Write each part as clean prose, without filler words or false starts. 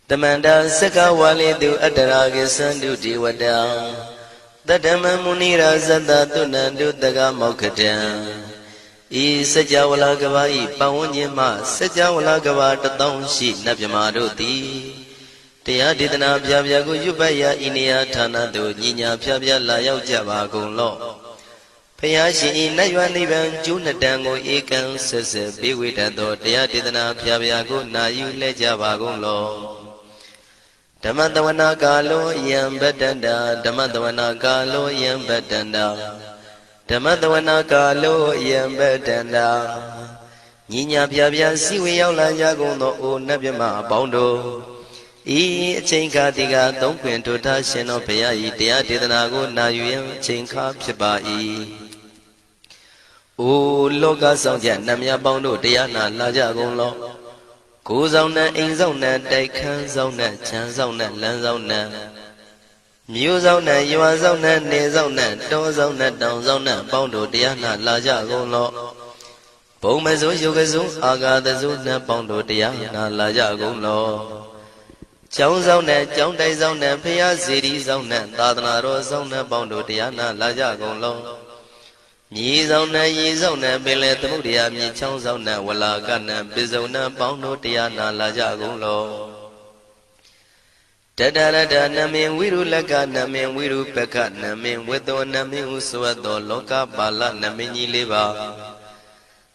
Tamanda Saka Wali do Adaragi Sandu Diwada Tadama Munira Zada Tunandu Daga Mokatan E Sajawala Gavai Pawanyama Sajawala Gavata Townshi Nabyamadoti Tia Didana Pyago Yubaya Inia Tana do Nina Pyabya Layao Java Golo Payashi Nayanivan Junadango Ekan Sese Biwita Tia Didana Pyago Nayu Lejava Golo Damadavana Galo Yam Badanda Damadavana Galo Yam Badanda Damadavana Galo Yam Badanda Nina Pyabya Siwi Yaula Yagono O Nabyama Bondo E Chinka Diga Don't Quint to Tashino Paya Tia Didanago Nayu Chinka Pibai O Loga Sonja Namya Bondo Diana Lajagono Go zona, in zona, they can zona, chan zona, land zona. Mu zona, you are zona, ne zona, do zona, down zona, bondo, diana, laja, golo. Pomazo, yogazo, aga the zona, bondo, diana, laja, golo. Chow zona, chow day zona, pia city zona, tadana, zona, bondo, diana, laja, golo. Ye zona, ye zona, Billet Mudia, me chow zona, Walla Gana, Bizona, Bondo, Diana, Laja Golo. Tadada, Namin, Wiru Laga, Namin, Wiru Peka, Namin, Wedo, Namin, Usuado, Loka, Bala, Namini Liva.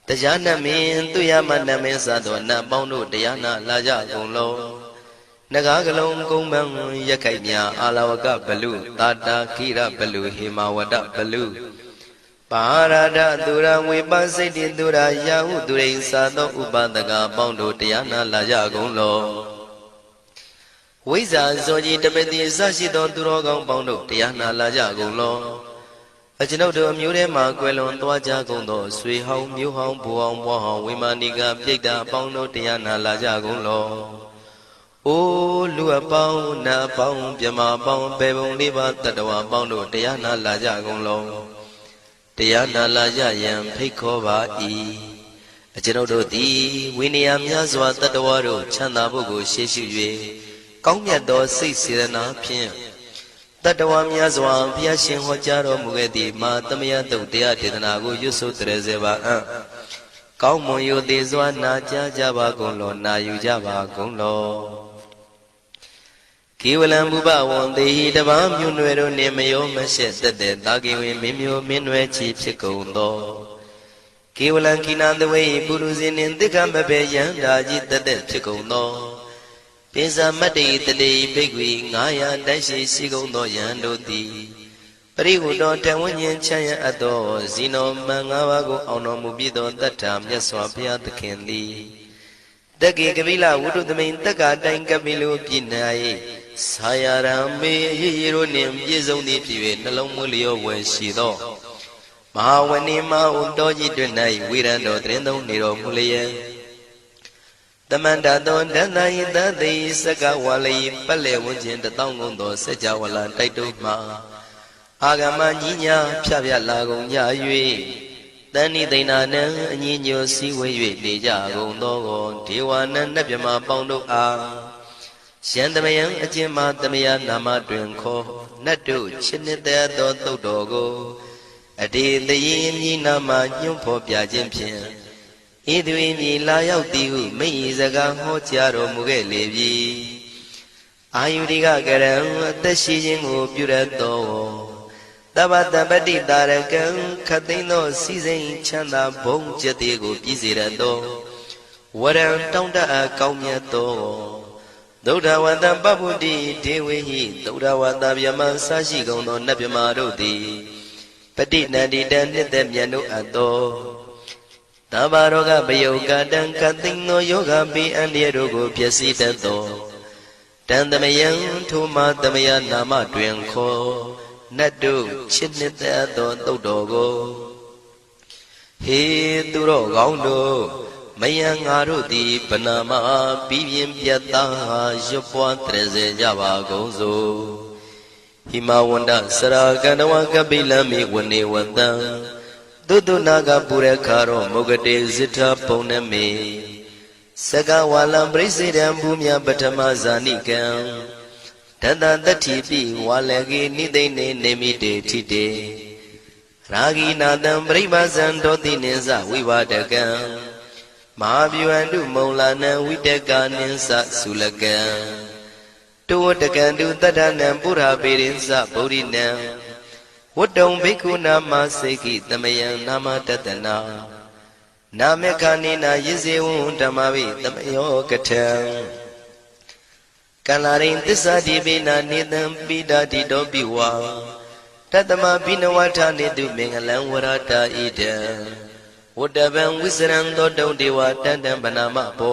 Tajana Min, Tuyama, Namin Sado, Nabondo, Diana, Laja Golo. Nagagalong Gomang, Yakanya, Alawaka Balu, Tata, Kira Balu, Himawada Balu. Parada Dura Wibasiti Dura Yahu Dure Sado Ubadaga Bondo Diana Laja Golo Wiza Zoji Tabeti Sashido Durogang Bondo Diana Laja Golo Ajinodo Murema Quelon Dwaja Gondo Sui Hong Mu Hong Buong Wahong Wimaniga Pita Bondo Diana Laja Golo O Lua Pong Na Pong Pyama Pong Bebong Liba Tadawa Bondo Diana Laja Golo Diana Laja Yam Pekova E. A general D. Winniam Yazwa Tadawaro, Chanabugo, Sheshu, Kongado, 6 Pin. Tadawam Yazwa, Piashin Hojaro Mugedi, Matamia do Dia Didanago, Yusu Trezeva. Kaumoyo de Zwana Java Golo, Nayu Java Golo. Kiwalam Buba one day the Vam Munero Nemayo Mashet the Dagi Mimio Minwe Chief Secondo. Kiwalan Kinan the way Buruzin in the Gambabe Yandaji the dead Secondo. Pisa Mati the day Big Wing, Naya Dashi Secondo Yando D. Periudo Tawanyan Chaya Ado, Zino Mangawago Ono Mubido that time Yaswapia the Candy. The Gigavilla would do the main Taka Dangabilu Pinai. Sayarame Yironim Yizoni Pive Nalomulio Weshido Mahawanima Undoji Dunai Wirando Trendo Niro Mulia The Mandadon Danai the day Sakawali Pale Wujin the Tongundo Sejawala Taituma Agama Nina Pavia Lago Yayue Dani Dinana Nino Siwe Deja Gondo Tiwana Nabima Bondo A Shandamayan Ajima Damaya Nama Drinko, Natu, Chinita Dogo, a day the yin Nama Yumpo Piajimpian. Idwin Layao Diu, May Zaga Hotiaro Mugelevi. Ayudiga Garam, the Shijin Purato. Tabata Badi Darakan, Katino, Season Chanda, Bong Jatigo, Pizirado. What am Tonda Kaumiato? Doda Wanda Babudi, Dewi, Doda Wanda Yaman Sashi Gono Nabimarodi, Petit Nadi Dandi Demiano Ado Tabaroga Bayoga Dan Katino Yoga Bi and Yerogo Piasita Do Dandamayan Tuma Damaya Nama Dwenko Nadu Chinita Do Dogo He Duro Gondo Mayang Arudi Panama Bivim Piata Jopua Treze Java Gozo Himawanda Saraganawa Kabila Mi Wani Wanda Dudu Naga Purekaro Mogade Zita Poname Saka walam presidam bumya patama zanikam Tata tatipi walagi nidene nemite tite Ragi nadam bribazan doti ninsa vivadakam Mahabhyuandu maulana vidaka ninsa sulakam Tuwatakandu tadanam pura pirinsa purinam Wadam bhikkhu nama seki tamayam nama tatana Namekanina yizewun dhammavi tamayo katam Kalarin tisadibina nidam pidati dobiwa Tatama binawata nidu mengalam warata ida Wadaban wisran dodong dewa tandam banama po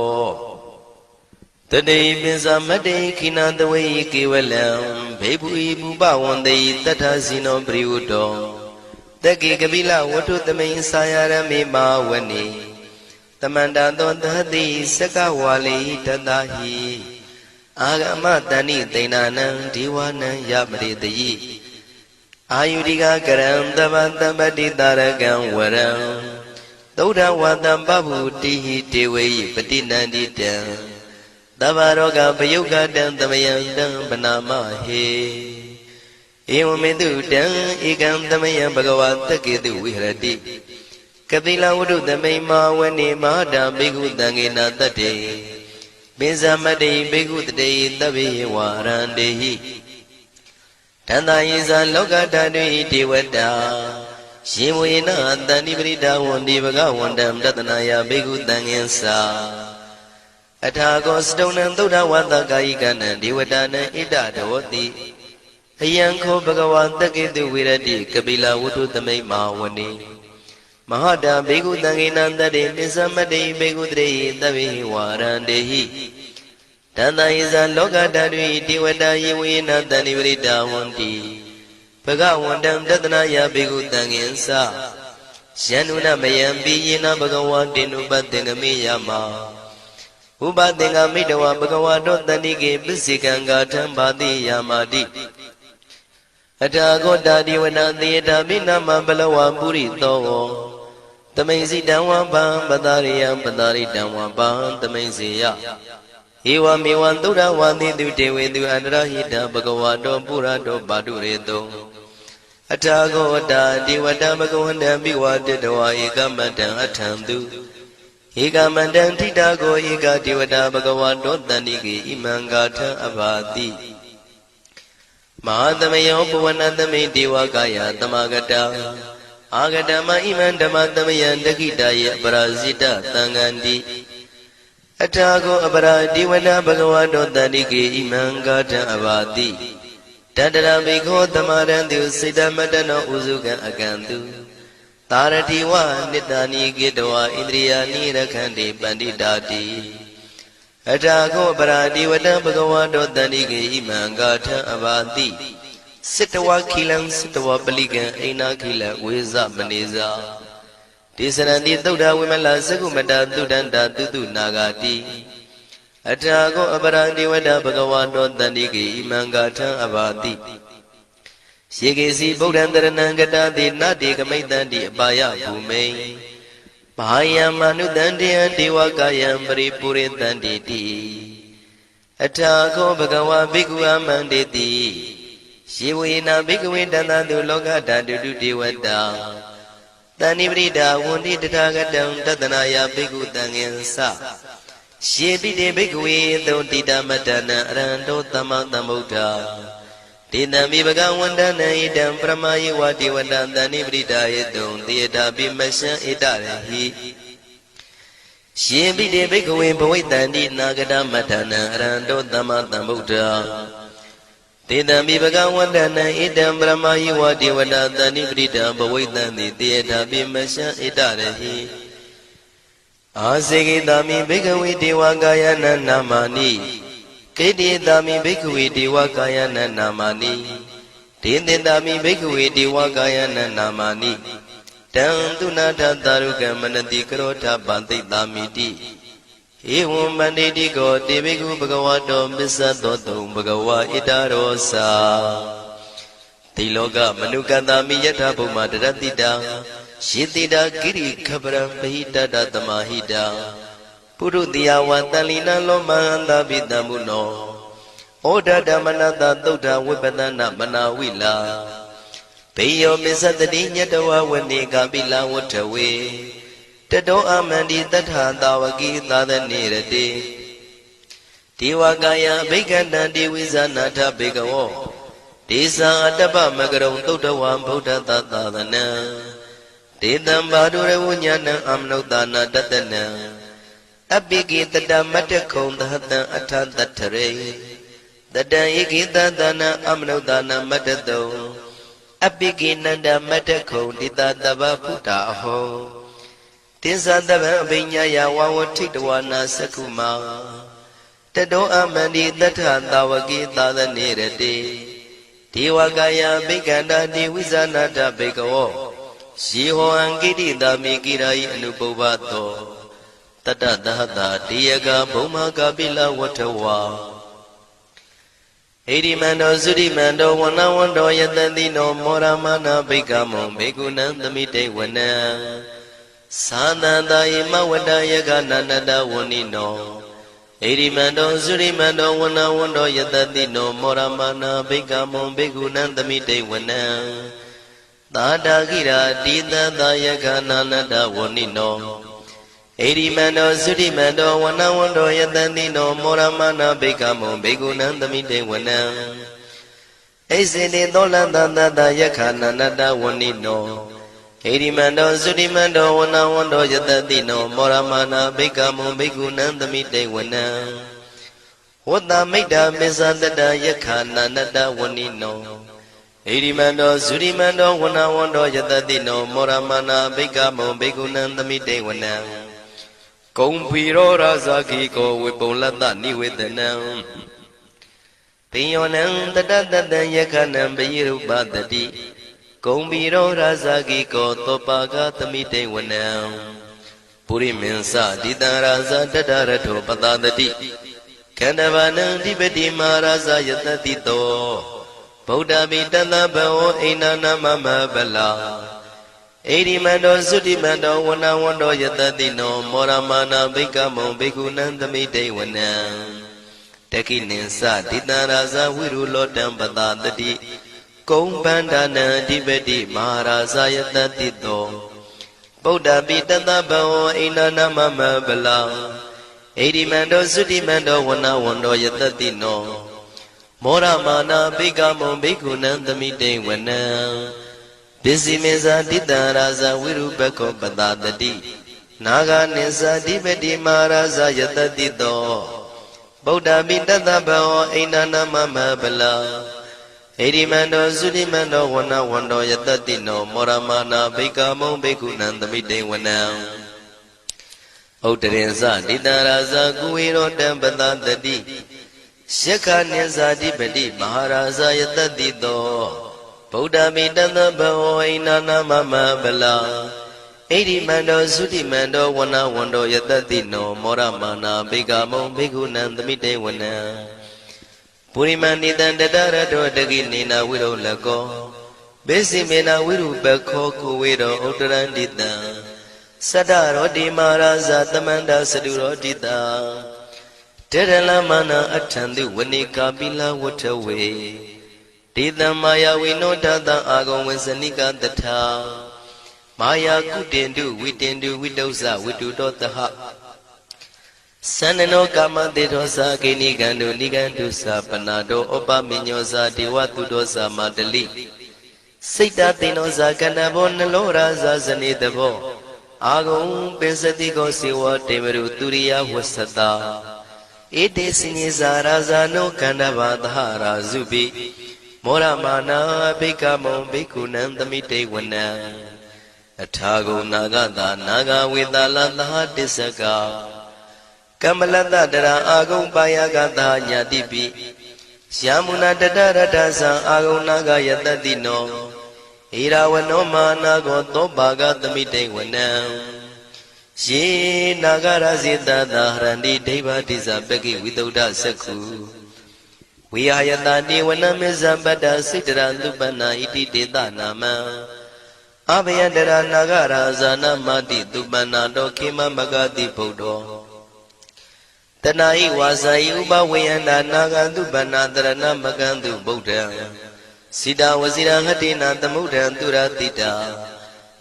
Tadei binsa madei kinandawai kiwalam Bebu ibu bawandai tata sino priudo Dagi kabila watu tamayin sayarami mawani Tamanda dondhati sakawali tatahi Agama tani tainanam diwanam yamritayi Ayudika karam tabantabati tarakam waram Tauda watam babuti dewayi patinanditam Tabaroga payugadam tamayandam banamahe Ewamedu dam ikam tamayam bhagavata ketu vihrati Kapila udu tamay mawani mahadam bhikkhu tangena tate Binsamati bhikkhu tate tabi warandehi Tanda yisa lokatadvi devata Shimuyena tanibrita wandi bhagavandam tatanaya bhikkhu tangensa Athago stonam tuddha vata kayikanam devatanam idadavati Ayanko bhagavata ketu virati kapila udu tamay mawani Mahada bhikkhu tangena tate binsamati bhikkhu tate tabi warandehi Tanda yisa lokatadvi devata yewena tanibrita wandi Bhagavandam tatanaya bhikkhu tangensa Syanuna mayampi yena bhagavatinu patengami yama Upatengamitawa bhagavato tanike pisikanga thambati yamati Athago divana theta binama balawa purito Tamaisi damwapa patariyam pataritamwapa tamaisiya Ewa mewan tuddha wandi devedu andarahita bhagavato purato padureto Athago divata bhagavandam bhikkhu ekamatam athantu Ekamandam titago eka devata bhagavato tanike imangatha abhati Mahadamayo puvanatame devakaya tamagata Agatama iman dhammatamayan dakitaya parasita tangandi Athago apara devata bhagavato tanike imangatha abhati Tadara bhikkho tamarantu siddhamatano usukan akantu Taratiwa nitani gitwa indriyani rakhandi panditati Athago paradivata bhagavato tanike imangatha abhati Sittawa khilam sittawa palikan aina khila vesa maneza Tisaranti tuddha vimala sakumata tuddhanta tutu nagati Athago paradivata bhagavato tanike imangatha abhati Shikesi Buddhantaranam gatati nati kamaitanti apaya bhumai Mahayamanutantiyam devakayam paripuritanti ti Athago bhagava bhikkhu amanditi Shivena bhikkhu dantantu lokatadu devata Tanibrita wandi tathagatam tatanaya bhikkhu tangensa Shivite bhikkhu dhontita matana aranto tamatambuddha Tinami bhagavandana idam pramayi vati vadantani bridayadum tiyata bimasya idarahi Shimbide bhikkhave bhavaitanti nagata matana aranto tamatambuddha Tinami bhagavandana idam pramayi vati vadantani bridayadum bhavaitanti tiyata bimasya idarahi Asekitami bhikkhave devakayana namani Kedidami bhikkhu devakayana namani Tindindami bhikkhu devakayana namani Tantunatha tarukam manati karotha bantitamiti Evam manditi ko te bhikkhu bhagavato missadoto bhagava itarosa Tiloka manukatami yatha bhuma daratita Shitita giri khabaram bahita tamahita ပုရုတိယဝတလီနလောမဟန္တာပိတံမုနောဩဒဓမ္မနတသုဒ္ဓဝိပဒနာမနာဝိလာဘေယောမစ္စတတိညတဝဝနေကပိလဝတ္ထဝေတတောအမန္တိတထသာဝကိသာသနေရတိဒေဝကာယဘိက္ခန္တံဒေဝိဇာနာထဘေကဝောဒေသံအတ္တပမကရုံသုဒ္ဓဝံဗုဒ္ဓသာသနံဒေတံဘာဒုရဝဉ္ဉဏံအမနုဿာနာတတနံအပိကိတတမတ္တခုံသဟတံအထတထရေတတံဧကိတသနံအမနုဿာနာမတ္တတုံအပိကိနန္ဒမတ္တခုံတိတတဗ္ဗဗုဒ္ဓအဟောတိသတဗံအဘိညာယဝဝထိတဝနာသက္ခုမာတတောအမန္တိတထသာဝကိသာသနေရတိဒေဝကာယဘိက္ခန္တာဒေဝိဇာနာတဘေကဝောယေဟောအံကိတိတာမိကိရာယိအနုပုဗ္ဗသောတတသဟတာတေယကဘုံမကပိလဝထဝါဣရိမန္တောသုရိမန္တောဝနဝန္တောယတတိနောမောရမနာဘိက္ခမောဘေကုဏံသမိတေဝနံသာသန္တာယမဝတ္တယကနန္တဝနိနောဣရိမန္တောသုရိမန္တောဝနဝန္တောယတတိနောမောရမနာဘိက္ခမောဘေကုဏံသမိတေဝနံသာတာခိရာတိတသယကနာနတဝနိနောဣရိမန္တောသုရိမန္တောဝနဝန္တောယတတိနောမောရမနာဘိက္ခမောဘေကုဏံသမိတေဝနံဣစေတိသောလန္တသယကနာနတဝနိနောဣရိမန္တောသုရိမန္တောဝနဝန္တောယတတိနောမောရမနာဘိက္ခမောဘေကုဏံသမိတေဝနံဝတ္တမိတ္တမစ္ဆတတယကနာနတဝနိနောဣရိမန္တောသုရိမန္တောဝနဝန္တောယတတိနောမောရမနာဘိက္ခမောဘေကုဏံသမိတေဝနံကုံဖီရောရာဇာခိကောဝေပုံလတ္တနိဝေဒနံပိယောနံတတတတံယခနံပယိရုပတတိကုံဖီရောရာဇာခိကောသောပါကသမိတေဝနံပုရိမင်းစတိတံရာဇာတတရထောပတတတိခန္ဓဗာနံဓိပတိမဟာရာဇယတတိတောဗုဒ္ဓမိတတဘောအိနာနာမမဗလာဣရိမန္တောသုတိမန္တောဝနဝန္တောယတတိနောမောရမနာဘိက္ခမောဘေကုဏံသမိတေဝနံတခိနိသတိတံရာဇဝိရုလောတံပတတတိကုံပန္ဒနံအဓိပတိမဟာရာဇယတတိတောဗုဒ္ဓပိတတဘောအိနာနာမမဗလာဣရိမန္တောသုတိမန္တောဝနဝန္တောယတတိနောမောရမနာဘိက္ခမောဘေကုဏံသမိတေဝနံပစ္စည်းမေဇာတိတံရာဇဝိရုပခောပတတတိနာဂာနိသဓိပတိမဟာရာဇယတတိတောဗုဒ္ဓပိတတဘောအိနာနာမမဗလာဣရိမန္တောသုရိမန္တောဝနဝန္တောယတတိနောမောရမနာဘိက္ခမောဘေကုဏံသမိတေဝနံဥတရင်စတိတံရာဇကုဝေရောတံပတတတိယက္ခနိသဓိပတိမဟာရာဇယတတိတောဗုဒ္ဓမိတတဘောအိနာနာမမဗလာဣရိမန္တောသုတိမန္တောဝနဝန္တောယတတိနောမောရမနာဘိက္ခမောဘေကုဏံသမိတေဝနံပုရိမန္တိတံတတရတောတကိနေနာဝိရုလကောဘေစီမေနာဝိရုပခောကုဝေရောဥတရန္တိတံသတ္တရောတိမဟာရာဇသမန္တသတုရောတိတံတေရလမနာအထံတိဝနိကာပိလဝထဝေဒေတံမာယဝိနောတတံအာဂုံဝေစနိကတထာမာယာကုတင်တုဝိတင်တုဝိတုဇဝိတုတောတဟသန္နနောကာမတေသောသာကိနိကံတုနိကံတုသာပနာတောဩပမိညောသာဒေဝတုတောသာမတလိစိတ်တသိနောသာကန္နဘောနလောရာဇာဇနေတဘောအာဂုံပိစတိကောစေဝတေမရုသူရိယဝသတာဧတေစိညေဇာရာဇာနောကန္နဘာသဟရာဇုပိမောရမနာဘိက္ခမောဘိက္ခုနံသမိတေဝနံအထာဂုံနာဂတာနာဂဝေတာလသဟတစ္စကကမ္မလတ္တတရာအာဂုံပါယကတာညာတိပိယာမုနာတတရတသံအာဂုံနာဂယတတိနောဣရာဝနောမာနာကောသောပါကသမိတေဝနံယေနာဂရဇိတသာဟရန္တိဒိဗ္ဗတိဇပကိဝိတုဒ္ဓသက္ခုဝိဟာယတတိဝနမေဇပတ္တစိတ္တရသုပနာဣတိတေတနာမံအဘယတရနာဂရာဇာနမတိသုပနာတောခေမမဂတိဗုဒ္ဓော တဏှာဤဝါစာဤဥပဝေယန္တာနာဂန္တုပဏတရဏမကန္တုဗုဒ္ဓံစိတဝစီရဟတိနာသမုဒ္ဒံသူရတိတာ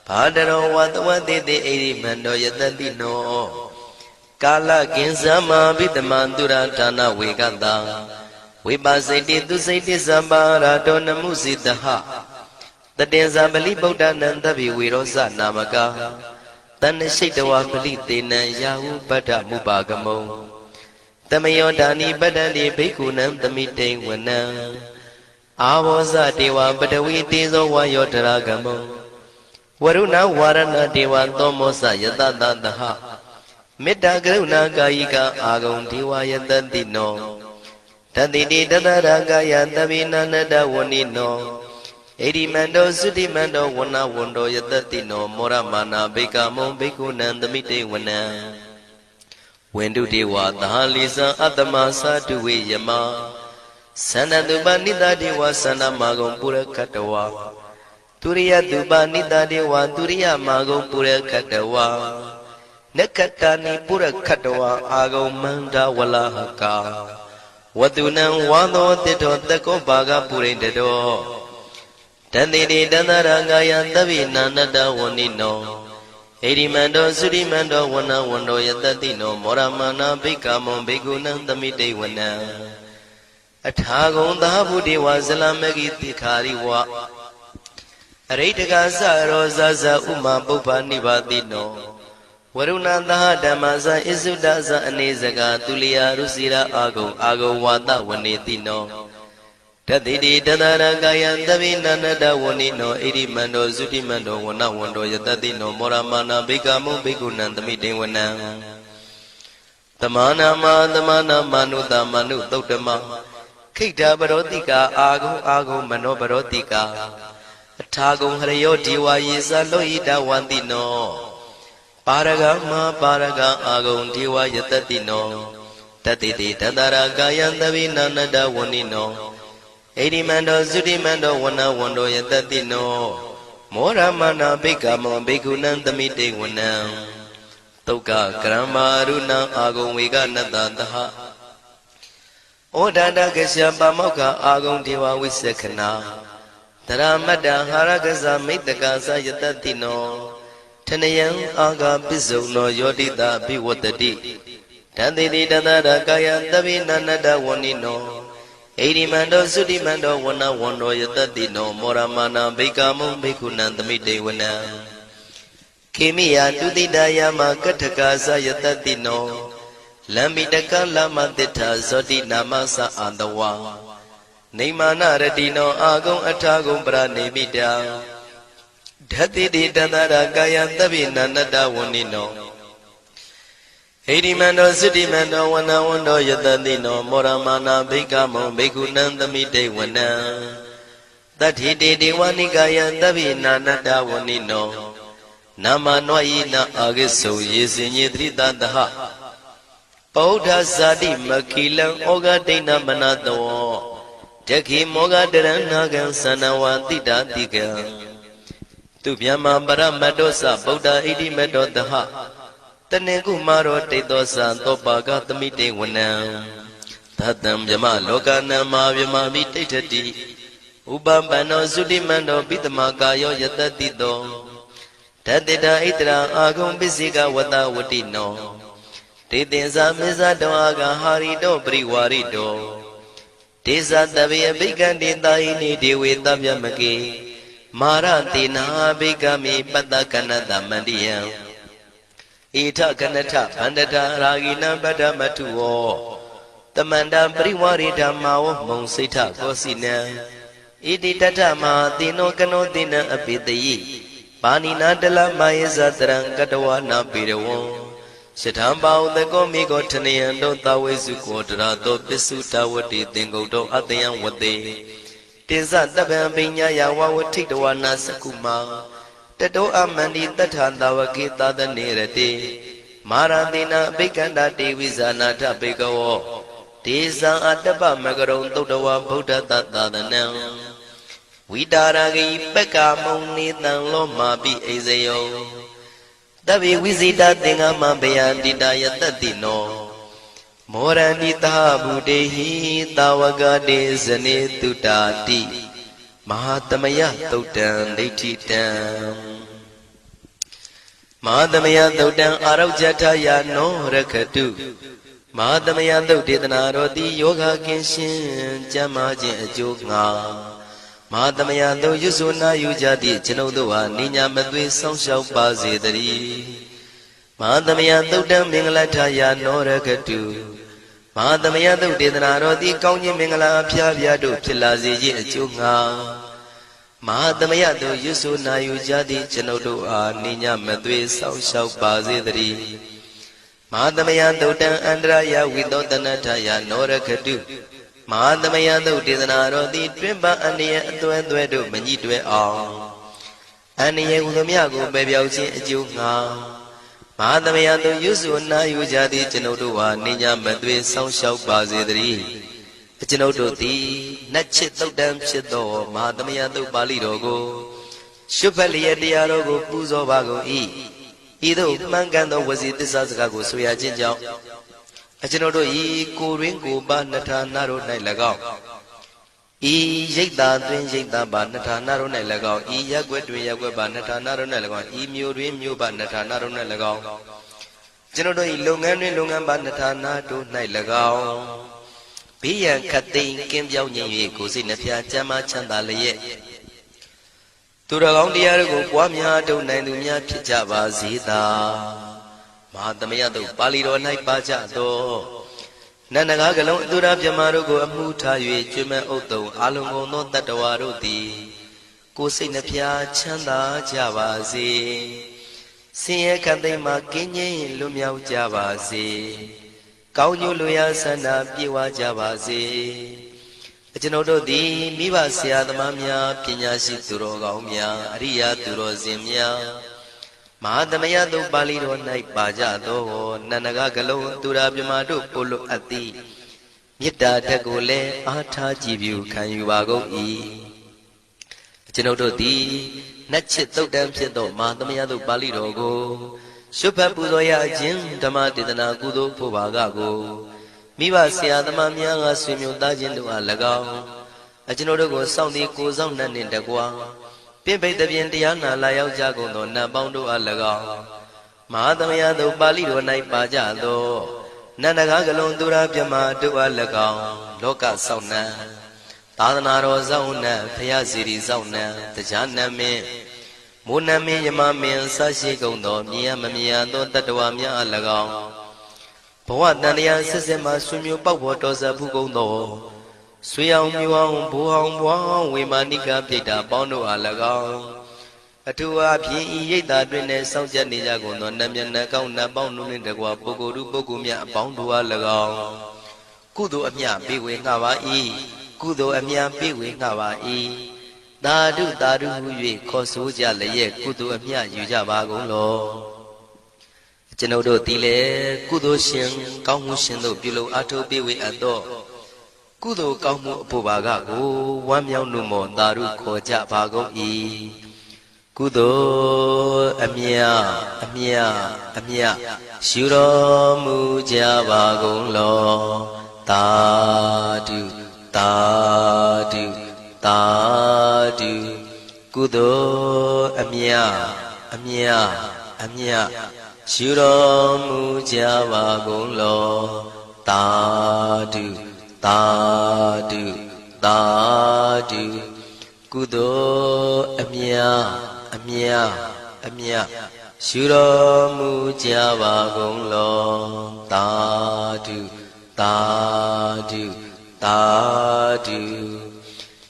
ဘာတရောဝတဝတိတိဣရိမန္တောယတတိနောကာလကင်္စမဘိတမံသူရဌာနဝေကတံဝိပါစိတိသူစိတိသဗ္ဗရာတောနမှုစိတဟတတေဇာပလိဗုဒ္ဓနံတဗ္ဗိဝေရောဇနာမကတဏ္ဏရှိတဝပလိတေနံယာဟုပတ္ထမုပါကမုံတမယောဒာနိပတ္တန္တိဘိက္ခုနံသမိတိဝနံအာဘောဇတေဝပတဝီတေဇောဝါယောတရာကမုံဝရုဏဝါရဏတေဝသောမောစယတတတဟမေတ္တာကရုဏာကာယိကအာဂုံဒေဝယတတိနောတတိတိတတရာကာယတဗိနန္တဝဏိနောဣရိမန္တောသုတိမန္တောဝဏဝန္တောယတတိနောမောရမာနာဘိက္ခမုံဘိက္ခုနံသမိတေဝနံဝန္တုတေဝသာလိသံအတ္တမသာတုဝေယမသန္တတုပနိတတေဝသန္တမာဂုံပုရခတဝါទុរិយទុបនិតាទេវទុរិយមាဂုံပုရခတဝါနက္ခတာနိပုရခတဝါအာဂုံမန္တဝလဟကာဝတုနံဝါသောတိတောတကောဘာဂပုရိတတောတန္တိတိတန္တရာဂာယသဗ္ဗိနာနတဝဏိနောဣရိမန္တောသုရိမန္တောဝနဝန္တောယတတိနောမောရမနာဘိက္ခမောဘိက္ခုနံသမိတေဝနံအထာဂုံသာဗုဒေဝဇလမဂိတိခာရိဝအရိတကသရောဇဇဥမာပုပ္ပနိဗ္ဗာတိနောဝရုဏသဟဓမ္မဇဣစုဒဇအနေစကသူလျာရုစီရာအာဂုံဝါဒဝနေတိနောတတိတိတတရကာယံသဗ္ဗိနန္တဝဏိနောဣရိမန္တောသုတိမန္တောဝနဝန္တောယတတိနောမောရမာနာဘိက္ခမုံဘိက္ခုနံသမိတေဝနံသမာနာမနုတမနုသုတ်တမခိတ္တပရောတိကာအာဂုံမနောပရောတိကာအထာဂုံဟရယောဒီဝါယေသလောဟိတဝန္တိနောပါရဂမပါရဂအာဂုံဒီဝါယတတိနောတတိတိတတရာကာယံသဗ္ဗိနန္တဝဏိနောဣရိမန္တောသုတိမန္တောဝနဝန္တောယတတိနောမောရမနာဘိက္ခမောဘိက္ခုနံသမိတေဝနံသုက္ကကရမရုဏံအာဂုံဝေကနတတဟဩဒန္တကရှပါမောက္ခအာဂုံဒေဝဝိသခနာတရမတ္တဟာရကဇမိတ္တကာသယတတိနောထနယံအာဂပစ္စုံနောယောတိတာဘိဝတ္တိတန္တိတိတတရကာယသဗ္ဗိနန္တဝဏိနောဣရိမန္တောသုတိမန္တောဝနဝန္တောယတတိနောမောရမာနာဘိက္ခမုံဘိက္ခုနံသမိတေဝနံခေမိယတုတိတယမကထကာသယတတိနောလမ္မိတကလမတိထာဇောတိနာမသအာတဝါနေမာနရတိနောအာဂုံအထာဂုံပရနေမိတာဓတ္တိတိတတရာကာယသဗ္ဗိနန္တဝဏိနောဣရိမန္တောသုတိမန္တောဝနဝန္တောယတတိနောမောရမာနာဘိက္ခမောဘိက္ခုနံသမိတေဝနံတတ္ထိတေဒေဝနိကာယသဗ္ဗိနာနတဝဏိနောနာမနောယိနအာဂိစုယေစင်ညေတိတတဟပောဓဇာတိမခိလံဩဃဒိဏမနတောတခိမောဂတရဏကံသနဝတိတာတိကံသူမြမပရမတ္တောသဗုဒ္ဓဣတိမတ္တောတဟတနေကုမာရောတိတောသသောပါကသမိတေဝနံသတ္တံမြမလောကနံမာမြမမိတိဋ္ဌတိဥပပန္နောသုတိမန္တောပိတမကာယောယတတိတောတတ္တိတာဣတရာအာဂုံပစ္စိကဝတဝတိနောတေသင်္ဇာမေဇတောအာဂဟာရိတောပရိဝါရိတောဒေဇတဗေဘိကံတေတာဟိနိဒေဝေတဗျမကေမာရတေနာဘိကမေပတ္တကနတမန္တိယံဣထကနထဗန္တထရာဂိနံပတ္တမထုဝောတမန္တံပရိဝါရိဓမ္မာဝမုံစိဋ္ဌကောစီနံဣတိတထမဟာတိနောကနောတိနံအပိတယိပါဏိနာတလမယေဇတရံကတဝနာပေရဝံယထံပါဥတကောမိကောထနယံတောသဝေစုကောတရာတောပစ္စုတဝတိသင်္ကုတ်တောအတယံဝတေတေဇတပံပိညာယဝဝထိတဝနာစကုမာတတောအမန္တိတထသဝကေသာသနေရတေမာရတိနာအဘိက္ခန္တာတေဝိဇာနာထဘေကဝောဒေဇံအတ္တပမကရုံသုတ်တဝဗုဒ္ဓတသာသနံဝိတာရဂိပက္ကာမုံနေတံလောမာပိအိဇယောတဗ္ဗေဝိဇိတာသင်္ဃမဘေယန္တိတာယတတိနော မောရဏိတာဗုတေဟိတာဝကတေဇနေတုတာတိမဟာသမယသုတ်တံဒိဋ္ဌိတံမဟာသမယသုတ်တံအာရောဇထယာနောရခတုမဟာသမယသုတ်ဒေသနာတော်သည်ယောဂကင်းရှင်းကျမ်းမာခြင်းအကျိုးငါမဟာသမယသုတ်ရွဆိုနာယူကြသည့်ကျွန်ုပ်တို့ဟာနိညာမသွေးဆောင်းလျှောက်ပါစေတည်းမဟာသမယသုတ်တံမင်္ဂလထယာနောရခတုမဟာသမယသုတ်ဒေသနာတော်သည်ကောင်းခြင်းမင်္ဂလာအဖျားဖျားတို့ဖြစ်လာစေခြင်းအကျိုးငါမဟာသမယသုတ်ရွဆိုနာယူကြသည့်ကျွန်ုပ်တို့အားနိညာမသွေးဆောင်းလျှောက်ပါစေတည်းမဟာသမယသုတ်တံအန္တရာယဝိသောတနထယာနောရခတုမဟာသမယသုတ်ဒေသနာတော်သည်တွင်ပအန္တရာယ်အသွဲသွဲတို့မညှိတွဲအောင်အန္တရာယ်ဟူသည်များကိုပယ်ပြောက်ခြင်းအကျိုးငါမဟာသမယသုတ်ရွဆိုနာယူကြသည့်ကျွန်ုပ်တို့ဟာနိညာမသွေးဆောင်းလျှောက်ပါစေတည်းကျွန်ုပ်တို့သည်နတ်ချစ်သုတ်တံဖြစ်သောမဟာသမယသုတ်ပါဠိတော်ကိုရှုဖတ်လျက်တရားတော်ကိုပူဇော်ပါကုန်၏ဤသို့မှန်ကန်သောဝစီသစ္စာစကားကိုဆိုရခြင်းကြောင့်ကျွန်ုပ်တို့ဤကိုရင်းကိုပါနှထာနာတို့၌၎င်းဤရိတ်တာတွင်ရိတ်တာပါနှထာနာတို့၌၎င်းဤရက်ွက်တွင်ရက်ွက်ပါနှထာနာတို့၌၎င်းဤမြို့တွင်မြို့ပါနှထာနာတို့၌၎င်းကျွန်ုပ်တို့ဤလုပ်ငန်းတွင်လုပ်ငန်းပါနှထာနာတို့၌၎င်းဘေးရန်ခတ်သိမ်းကင်းပြောင်းခြင်း၍ကိုယ်စိတ်နှဖျားချမ်းသာချမ်းသာလျက်သူတော်ကောင်းတရားတို့ကိုပွားများထုတ်နိုင်သူများဖြစ်ကြပါစေသာမဟာသမယသုတ်ပါဠိတော်၌ပါကြသောနန္ဒကားကလုံးအတုရပြမတို့ကိုအမှုထား၍ကျွမ်းမဲ့ဥတုံအာလုံးကုန်သောတတ္တဝါတို့သည်ကိုယ်စိတ်နှဖျားချမ်းသာကြပါစေဆင်းရဲခတ်သိမ်းမှကင်းငြိမ်းလွတ်မြောက်ကြပါစေကောင်းကျိုးလိုရာဆန္ဒပြေဝကြပါစေကျွန်ုပ်တို့သည်မိဘဆရာသမားများပညာရှိသူတော်ကောင်းများအရိယာသူတော်စင်များမဟာသမယသုတ်ပါဠိတော်၌ပါကြသောနန္ဒကကလုံးသူရာပြမတို့ပို့လို့အပ်သည်မေတ္တာဓာတ်ကိုလည်းအားထားကြည်ပြုခံယူပါကုန်၏ကျွန်ုပ်တို့သည်နတ်ချစ်သုတ်တံဖြစ်သောမဟာသမယသုတ်ပါဠိတော်ကိုရှုဖတ်ပူဇော်ရခြင်းဓမ္မဒေသနာကုသိုလ်ဖို့ပါကကိုမိဘဆရာသမားများကဆွေမျိုးသားချင်းတို့အား၎င်းကျွန်ုပ်တို့ကိုစောင့်တည်ကိုဆောင်နှံ့နှင့်တကွာပြင့်ပိတ်သဖြင့်တရားနာလာရောက်ကြကုန်သောနတ်ပေါင်းတို့အား၎င်းမဟာသမယသုတ်ပါဠိတော်၌ပါကြသောနန္ဒကားကလုံးသူရာပြမတို့အား၎င်းလောကဆောင်နှံသာသနာတော်ဆောင်နှံဘုရားစီရီဆောင်နှံတရားနမင်းမိုးနမင်းယမမင်းဆရှိကုန်သောမြင်ရမမြင်ရသောတတ္တဝါများအား၎င်းဘဝတန်တရားဆက်ဆက်မှဆွေမျိုးပေါက်ဖို့တော်စပ်ဘူးကုန်သောဆွေအောင်မျိုးအောင်ဘိုးအောင်ဘွားအောင်ဝေမာနိကပြိတ္တာပေါင်းတို့အား၎င်းအထူးအားဖြင့်ဤရိတ်တာတွင်နဲ့စောင့်ကြနေကြကုန်သောနတ်မြတ်နတ်ကောင်းနတ်ပေါင်းတို့နှင့်တကွာပုဂ္ဂိုလ်ပုဂ္ဂိုလ်များအပေါင်းတို့အား၎င်းကုသိုလ်အမြပေးဝေငှပါ၏ကုသိုလ်အမြပေးဝေငှပါ၏သာဓုသာဓုဟု၍ခေါ်ဆိုကြလျက်ကုသိုလ်အမြယူကြပါကုန်လောကျွန်ုပ်တို့သည်လည်းကုသိုလ်ရှင်ကောင်းမှုရှင်တို့ပြုလုပ်အားထုတ်ပေးဝေအပ်သောကုသိုလ်ကောင်းမှုအဖို့ပါကကိုဝမ်းမြောက်နှုမောသာဓုခေါ်ကြပါကုန်၏ကုသိုလ်အမြအမြအမြရှုတော်မူကြပါကုန်လောသာဓုသာဓုသာဓုကုသိုလ်အမြအမြအမြရှုတော်မူကြပါကုန်လောသာဓုသာဓုသာဓုကုသိုလ်အမြအမြအမြရှုတော်မူကြပါကုန်လောသာဓုသာဓုသာဓု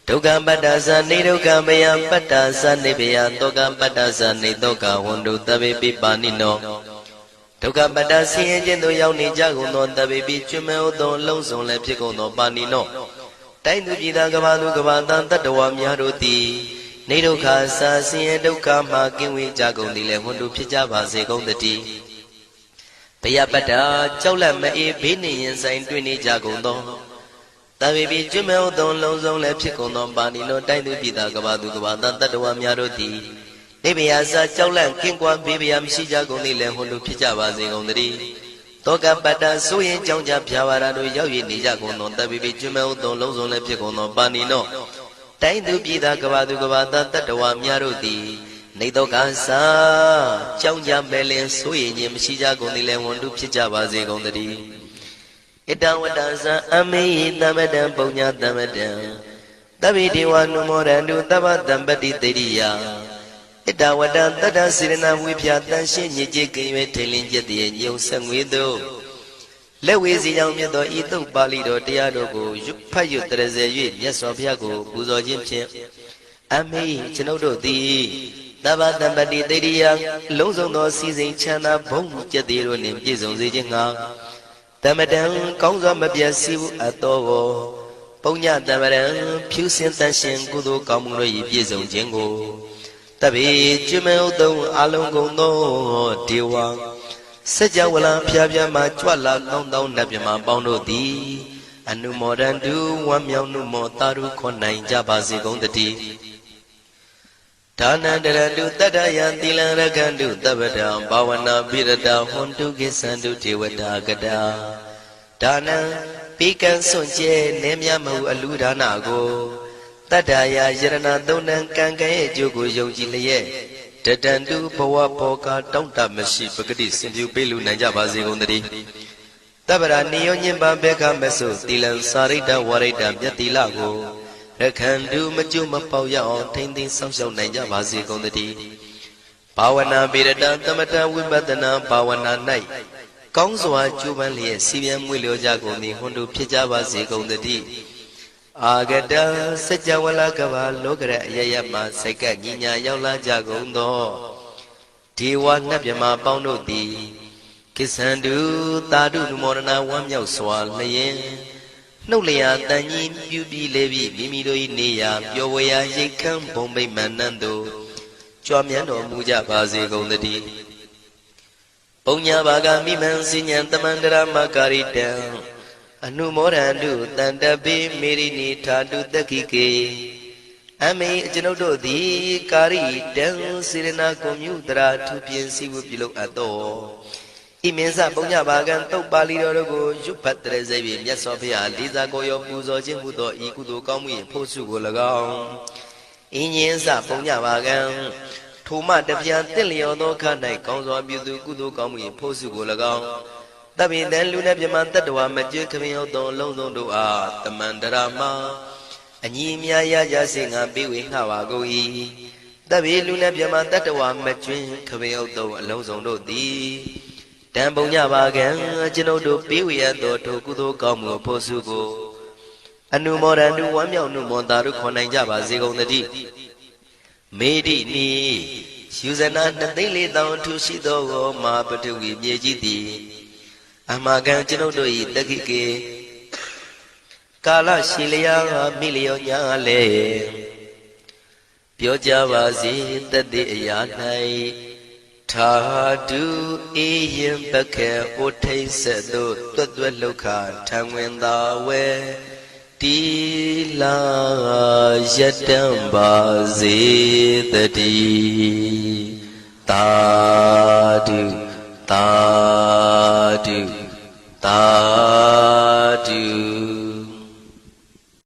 ဒုက္ခပတ္တသနေဒုက္ခမယပတ္တသနေဘယတောကပတ္တသနေတောကဝန္တုတဗေပိပါဏိနောဒုက္ခပတ္တဆင်းရဲခြင်းသို့ရောက်နေကြကုန်သောတဗေပိကျွမဲဥသောလုံးစုံလည်းဖြစ်ကုန်သောပါဏိနောတိုင်းသူပြည်သားကဘာသူကဘာသားတတ္တဝါများတို့သည်နေဒုက္ခစာဆင်းရဲဒုက္ခမှကင်းဝေးကြကုန်သည်လည်းဝန္တုဖြစ်ကြပါစေကုန်သတည်းဘယပတ္တကြောက်လန့်မအေးဘေးနှင့်ရင်ဆိုင်တွေ့နေကြကုန်သောတဗေပိကျွမဲဥသောလုံးစုံလည်းဖြစ်ကုန်သောပါဏိနောတိုင်းသူပြည်သားကဘာသူကဘာသားတတ္တဝါများတို့သည်နေဘယစာကြောက်လန့်ကင်းကွာဘေးဘယမရှိကြကုန်သည်လည်းဝန္တုဖြစ်ကြပါစေကုန်သတည်း တောကပတ္တဆိုရင်ကြောင့်ကြဖြာဝါရတို့ရောက်ရနေကြကုန်သောတပိပိကျွမဲဥသောလုံးစုံလည်းဖြစ်ကုန်သောပါဏိနောတိုင်းသူပြည်သားကဘာသူကဘာသားတတ္တဝါများတို့သည်နေတော့ကစားကြောင့်ကြမဲ့လင်ဆိုရင်ခြင်းမရှိကြကုန်သည်လည်းဝန်တုဖြစ်ကြပါစေကုန်သတည်းဣတဝတ္တသံအမေသမတံပုံညာသမတံတပိဒေဝနုမောရန္တုသဗ္ဗတံပတိတေရိယဣတဝတ္တတတ္တစေရနာဝိဖြာတန်ရှင်းညစ်ကြေးကင်၍ထိန်လင်းချက်တည်းညုံဆက်ငွေတို့လက်ဝေစီကြောင့်မြတ်သောဤသုတ်ပါဠိတော်တရားတို့ကိုဖတ်ရွတ်တရစေ၍မြတ်စွာဘုရားကိုပူဇော်ခြင်းဖြင့်အမေကျွန်ုပ်တို့သည်သဗ္ဗတံပတိတေရိယလုံးစုံသောစီစဉ်ချမ်းသာဘုံကျက်သေးတို့နှင့်ပြည့်စုံစေခြင်းငှာတမတံကောင်းစွာမပြတ်စီဘူးအတော်ကိုပုံညတမရံဖြူစင်တန်ရှင်ကုသိုလ်ကောင်းမှုတို့၏ပြည့်စုံခြင်းကိုတပိကျွမဲဥသုံးအလုံးကုန်သောဒေဝစัจ java လာဖျားဖျားမှကြွလာကောင်းသောနတ်မြမပေါင်းတို့သည်အနုမောဒန္တုဝမ်းမြောက်နုမောတာရုခွန်နိုင်ကြပါစေကုန်တည်းဒါနန္တရတုတတ္တယံသီလံရကန္တုသဗ္ဗတံဘာဝနာပိရတဟွန်တုကိသန္တုဒေဝတာကတာဒါနံပိကံစွန့်ကျဲနေမြမဟုအလူဒါနကိုတတ္တယယရဏသုံးနံကံကံရဲ့အကျိုးကိုယုံကြည်လျက်တတန္တုဘဝဘောကတောင့်တမရှိပဂတိစင်ပြုပေးလူနိုင်ကြပါစေကုန်တည်းတဗ္ဗရာနိယောညင်ပံဘေခမဆုသီလံစာရိတ္တဝရိတ္တမြတ်တိလကိုရခန္တုမကျွမပေါရအောင်ထိမ့်သိမ်းဆောင်ရှောက်နိုင်ကြပါစေကုန်တည်းဘာဝနာပိရတသမထဝိပဿနာဘာဝနာ၌ကောင်းစွာကျူးပန်းလျက်စီပြန်မွေလျောကြကုန်သည်ဟွန်တုဖြစ်ကြပါစေကုန်တည်းအာဂတစัจ java လာကဘာလောကရအယယမှစိတ်ကညီညာရောက်လာကြကုန်သောဒေဝနတ်မြမပေါင်းတို့သည်ကိသန္တုသာဓုနုမောဒနာဝမ်းမြောက်စွာလျင်နှုတ်လျာတန်ကြီးပြုပြီးလေပြီးမိမိတို့၏နေရာပျော်ဝေရာရိတ်ခမ်းဘုံမိတ်မန္တန်တို့ကြွမြန်းတော်မူကြပါစေကုန်တည်းပုံညာဘာဂမိမံစဉ္ဉံတမန္တရာမကာရိတံအနုမောဒန္တုတန္တပိမေရိနိထာတုတက္ခိကေအမေကျွန်ုပ်တို့သည်ကာရိတံစေရနာကွန်မြူတရာထူပြင်းစီဝပြုလုပ်အပ်သောဣမင်းစပုံညဘာကံတုတ်ပါဠိတော်တို့ကိုရွတ်ဖတ်တရစေပြီးမြတ်စွာဘုရားလေးစားကိုရောပူဇော်ခြင်းမှုသောဤကုသိုလ်ကောင်းမှု၏ဖို့စုကို၎င်းအင်းင်းစပုံညဘာကံထိုမှတပြားတင့်လျော်သောခါ၌ကောင်းစွာပြုသူကုသိုလ်ကောင်းမှု၏ဖို့စုကို၎င်းတပိတံလူနဲ့မြမတတ္တဝါမကျွေးခမင်းရောက်သောလုံးစုံတို့အားတမန္တရာမအညီမြာရကြစေငါပေးဝေငှပါကုန်၏တပိလူနဲ့မြမတတ္တဝါမကျွေးခမင်းရောက်သောအလုံးစုံတို့သည်တံပုံညပါကံကျွန်ုပ်တို့ပေးဝေရသောထိုကုသိုလ်ကောင်းမှုဖို့စုကိုအနုမောဒန္တုဝမ်းမြောက်နုမောတာတို့ခေါ်နိုင်ကြပါစေကုန်သတည်းမေဒိနီယူဇနာ2,400,000ထူရှိသောမဟာပတုဝီမြေကြီးသည်အမကံကျွန်ုပ်တို့၏တက္ခိကေကာလရှိလျာမိလျောညာလေပြောကြပါစေတတိအရာ၌ထာတုအေယံပခေဩထိတ်ဆက်တို့တွတ်တွတ်လောက်ခထံဝင်သာဝဲတီလာယတံပါစေတတိသာဓုသာဓုသာ